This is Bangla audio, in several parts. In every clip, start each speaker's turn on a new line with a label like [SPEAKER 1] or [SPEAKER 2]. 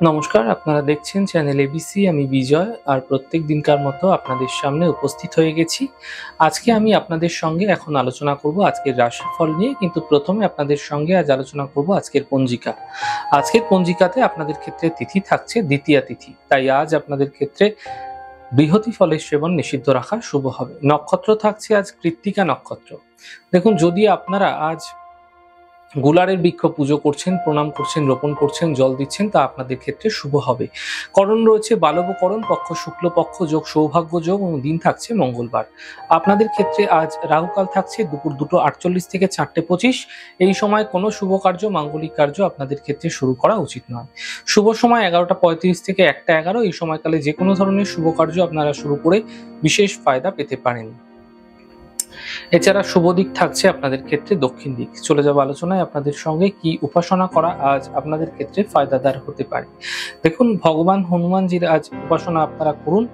[SPEAKER 1] নমস্কার, আপনারা দেখছেন চ্যানেল এবিসি। আমি বিজয়, আর প্রত্যেক দিনকার মতো আপনাদের সামনে উপস্থিত হয়ে গেছি। আজকে আমি আপনাদের সঙ্গে এখন আলোচনা করব আজকের রাশিফল নিয়ে, কিন্তু প্রথমে আপনাদের সঙ্গে আজ আলোচনা করব আজকের পঞ্জিকা। আজকের পঞ্জিকাতে আপনাদের ক্ষেত্রে তিথি থাকছে দ্বিতীয়া তিথি, তাই আজ আপনাদের ক্ষেত্রে বৃহতি ফলের সেবন নিষিদ্ধ রাখা শুভ হবে। নক্ষত্র থাকছে আজ কৃত্তিকা নক্ষত্র। দেখুন, যদি আপনারা আজ গুলারের বৃক্ষ পুজো করছেন, প্রণাম করছেন, রোপণ করছেন, জল দিচ্ছেন, তা আপনাদের ক্ষেত্রে শুভ হবে। করণ রয়েছে বালবকরণ, পক্ষ শুক্লপক্ষ যোগ, সৌভাগ্য যোগ, এবং দিন থাকছে মঙ্গলবার। আপনাদের ক্ষেত্রে আজ রাহুকাল থাকছে দুপুর 2:48 থেকে 4:25। এই সময় কোনো শুভ কার্য, মাঙ্গলিক কার্য আপনাদের ক্ষেত্রে শুরু করা উচিত নয়। শুভ সময় 11:35 থেকে 1:11। এই সময়কালে যে কোনো ধরনের শুভ কার্য আপনারা শুরু করে বিশেষ ফায়দা পেতে পারেন। এছাড়া শুভ দিক থাকছে আপনাদের ক্ষেত্রে দক্ষিণ দিক। চলে যাবো আলোচনায় আপনাদের সঙ্গে কি উপাসনা করা আজ আপনাদের ক্ষেত্রে ফায়দাদার হতে পারে। দেখুন, ভগবান হনুমানজির আজ উপাসনা আপনারা করুন,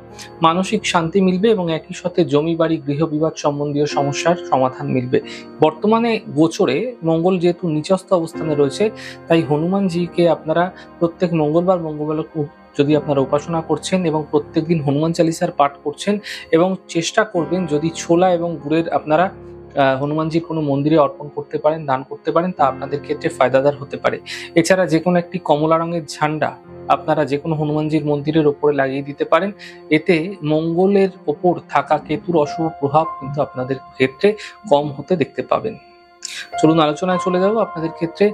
[SPEAKER 1] মানসিক শান্তি মিলবে এবং একই সাথে জমি বাড়ি গৃহ বিবাদ সম্বন্ধীয় সমস্যার সমাধান মিলবে। বর্তমানে গোচরে মঙ্গল যেহেতু নিচস্থ অবস্থানে রয়েছে, তাই হনুমানজিকে আপনারা প্রত্যেক মঙ্গলবার যদি আপনারা উপাসনা করছেন এবং প্রত্যেকদিন হনুমান চালিসার পাঠ করছেন, এবং চেষ্টা করবেন যদি ছোলা এবং গুড়ের আপনারা হনুমানজির কোনো মন্দিরে অর্পণ করতে পারেন, দান করতে পারেন, তা আপনাদের ক্ষেত্রে ফায়দাদার হতে পারে। এছাড়া যে কোনো একটি কমলা রঙের ঝান্ডা আপনারা যে কোনো হনুমানজির মন্দিরের ওপরে লাগিয়ে দিতে পারেন। এতে মঙ্গলের ওপর থাকা কেতুর অশুভ প্রভাব কিন্তু আপনাদের ক্ষেত্রে কম হতে দেখতে পাবেন। চলুন আলোচনায় চলে যাব আপনাদের ক্ষেত্রে।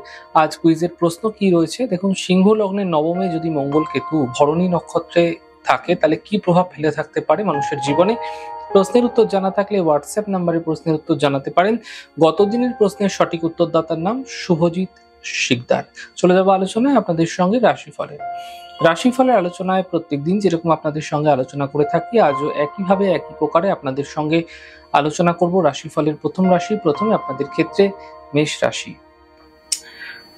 [SPEAKER 1] আজ কুইজের প্রশ্ন কি রয়েছে দেখুন, সিংহ লগ্নের নবমে যদি মঙ্গল কেতু ভরণী নক্ষত্রে থাকে, তাহলে কি প্রভাব ফেলে থাকতে পারে মানুষের জীবনে। প্রশ্নের উত্তর জানা থাকলে হোয়াটসঅ্যাপ নাম্বারে প্রশ্নের উত্তর জানাতে পারেন। গতদিনের প্রশ্নের সঠিক উত্তরদাতার নাম শুভজিৎ শিকদার। চলে যাবো আলোচনায় আপনাদের সঙ্গে রাশিফলের আলোচনায় প্রত্যেকদিন যেরকম আপনাদের সঙ্গে আলোচনা করে থাকি, আজও একইভাবে একই প্রকারে আপনাদের সঙ্গে আলোচনা করব রাশিফলের প্রথম রাশি। প্রথমে আপনাদের ক্ষেত্রে মেষ রাশি।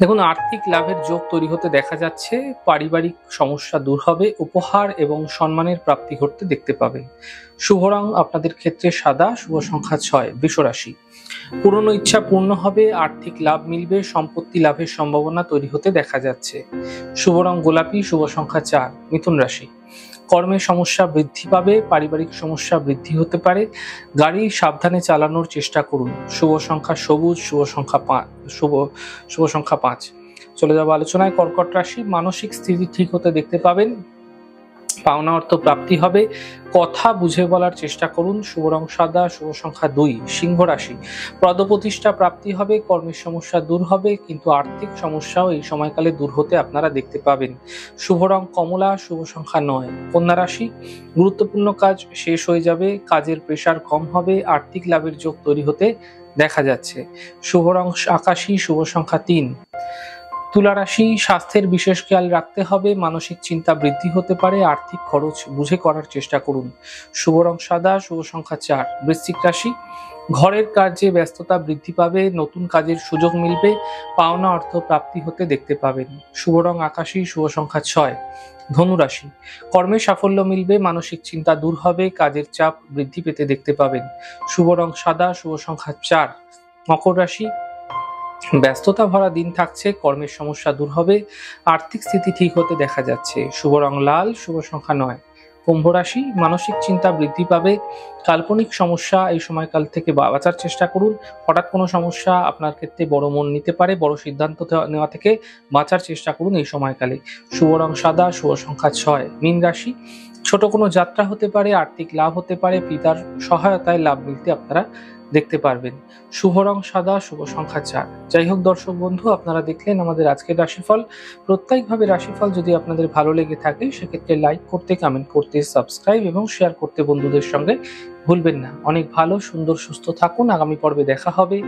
[SPEAKER 1] দেখুন, আর্থিক লাভের যোগ তৈরি হতে দেখা যাচ্ছে, পারিবারিক সমস্যা দূর হবে, উপহার এবং সম্মানের প্রাপ্তি ঘটতে দেখতে পাবেন। শুভ রং আপনাদের ক্ষেত্রে সাদা, শুভ সংখ্যা 6। বৃষ রাশি। পুরনো ইচ্ছা পূর্ণ হবে, আর্থিক লাভ মিলবে, সম্পত্তি লাভের সম্ভাবনা তৈরি হতে দেখা যাচ্ছে। শুভ রং গোলাপি, শুভ সংখ্যা 4। মিথুন রাশি। কর্মের সমস্যা বৃদ্ধি পাবে, পারিবারিক সমস্যা বৃদ্ধি হতে পারে, গাড়ি সাবধানে চালানোর চেষ্টা করুন। শুভ সংখ্যা সবুজ, শুভ সংখ্যা 5। চলে যাবো আলোচনায় কর্কট রাশি। মানসিক স্থিতি ঠিক হতে দেখতে পাবেন, পাওনা অর্থ প্রাপ্তি হবে, কথা বুঝে বলার চেষ্টা করুন। শুভ রং সাদা, শুভ সংখ্যা 2। সিংহ রাশি। পদপ্রতিষ্ঠা প্রাপ্তি হবে, কর্মের সমস্যা দূর হবে, কিন্তু আর্থিক সমস্যাও এই সময়কালে দূর হতে আপনারা দেখতে পাবেন। শুভ রং কমলা, শুভ সংখ্যা 9। কন্যা রাশি। গুরুত্বপূর্ণ কাজ শেষ হয়ে যাবে, কাজের প্রেসার কম হবে, আর্থিক লাভের যোগ তৈরি হতে দেখা যাচ্ছে। শুভ রং আকাশী, শুভ সংখ্যা 3। তুলা রাশি। স্বাস্থ্যের বিশেষ খেয়াল রাখতে হবে, মানসিক চিন্তা বৃদ্ধি হতে পারে, আর্থিক খরচ বুঝে করার চেষ্টা করুন। শুভ রং সাদা, শুভ সংখ্যা 4। বৃশ্চিক রাশি। ঘরের কাজে ব্যস্ততা বৃদ্ধি পাবে, নতুন কাজের সুযোগ মিলবে, পাওনা অর্থ প্রাপ্তি হতে দেখতে পাবেন। শুভ রং আকাশী, শুভ সংখ্যা 6। ধনু রাশি। কর্মে সাফল্য মিলবে, মানসিক চিন্তা দূর হবে, কাজের চাপ বৃদ্ধি পেতে দেখতে পাবেন। শুভ রং সাদা, শুভ সংখ্যা 4। মকর রাশি। ব্যস্ততা ভরা দিন থাকছে, কর্মের সমস্যা দূর হবে, আর্থিক স্থিতি ঠিক হতে দেখা যাচ্ছে। শুভ রং লাল, শুভ সংখ্যা 9। কুম্ভ রাশি। মানসিক চিন্তা বৃদ্ধি পাবে, কাল্পনিক সমস্যা এই সময়কাল থেকে বাঁচার চেষ্টা করুন। হঠাৎ কোনো সমস্যা আপনার ক্ষেত্রে বড় মন নিতে পারে, বড় সিদ্ধান্ত নেওয়া থেকে বাঁচার চেষ্টা করুন এই সময়কালে। শুভ রং সাদা, শুভ সংখ্যা 6। মীন রাশি। ছোট কোনো যাত্রা হতে পারে, আর্থিক লাভ হতে পারে, পিতার সহায়তায় লাভ মিলতে আপনারা দেখতে পারবেন। শুভ রং সাদা, শুভ সংখ্যা 4। যাই হোক দর্শক বন্ধু, আপনারা দেখলেন আমাদের আজকের রাশিফল। প্রত্যেকভাবে রাশিফল যদি আপনাদের ভালো লেগে থাকে, সেক্ষেত্রে লাইক করতে, কমেন্ট করতে, সাবস্ক্রাইব এবং শেয়ার করতে বন্ধুদের সঙ্গে ভুলবেন না। অনেক ভালো, সুন্দর, সুস্থ থাকুন। আগামী পর্বে দেখা হবে।